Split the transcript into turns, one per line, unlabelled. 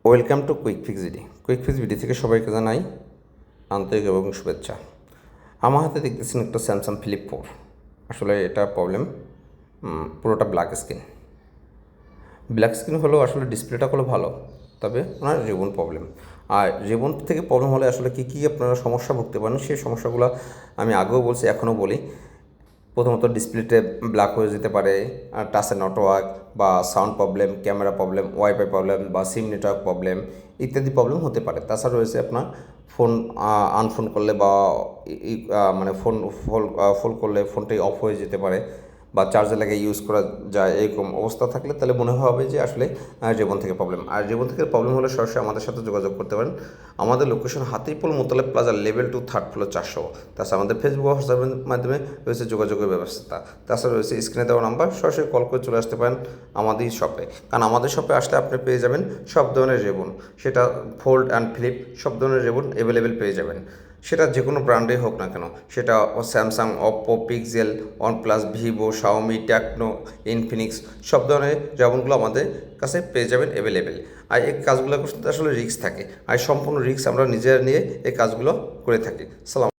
Welcome to quick fix ভিডি। Quick fix ভিডি থেকে সবাইকে জানাই আন্তরিক এবং শুভেচ্ছা। আমার হাতে দেখতেছেন একটা স্যামসাং ফ্লিপ 4। আসলে এটা প্রবলেম, পুরোটা ব্ল্যাক স্ক্রিন হলেও আসলে ডিসপ্লেটা হলো ভালো, তবে ওনার রিবন প্রবলেম। আর রিবন থেকে প্রবলেম হলে আসলে কী কী আপনারা সমস্যা ভুগতে পারেন সেই সমস্যাগুলো আমি আগেও বলছি, এখনও বলি। প্রথমত ডিসপ্লেতে ব্ল্যাক হয়ে যেতে পারে, টাচের নেটওয়ার্ক বা sound problem, camera problem, wifi problem বা সিম নেটওয়ার্ক প্রবলেম ইত্যাদি প্রবলেম হতে পারে। তাছাড়া রয়েছে আপনার ফোন আনফোন করলে বা মানে ফোন ফোল করলে ফোনটাই অফ হয়ে যেতে পারে বা চার্জে লাগিয়ে ইউজ করা যায়, এরকম অবস্থা থাকলে তাহলে মনে হবে যে আসলে জীবন থেকে প্রবলেম। আর জীবন থেকে প্রবলেম হলে সরাসরি আমাদের সাথে যোগাযোগ করতে পারেন। আমাদের location Hatirpool Motaleb plaza level 2 third floor 400। তাছাড়া আমাদের ফেসবুক হোয়াটসঅ্যাপের মাধ্যমে রয়েছে যোগাযোগের ব্যবস্থা। তাছাড়া রয়েছে স্ক্রিনে দেওয়া নাম্বার, সরাসরি কল করে চলে আসতে পারেন আমাদের শপে। কারণ আমাদের শপে আসলে আপনি পেয়ে যাবেন সব ধরনের রেবন, সেটা ফোল্ড অ্যান্ড ফ্লিপ সব ধরনের রেবন অ্যাভেলেবেল পেয়ে যাবেন। সেটা যে কোনো ব্র্যান্ডেই হোক না কেন, সেটা Samsung, Oppo, Pixel, OnePlus, Vivo, Xiaomi, Tecno, Infinix সব ধরনের যেমনগুলো আমাদের কাছে পেয়ে যাবেন অ্যাভেলেবেল। আর এই কাজগুলো করতে আসলে রিস্ক থাকে, আর সম্পূর্ণ রিস্ক আমরা নিজেরা নিয়ে এই কাজগুলো করে থাকি। সালাম।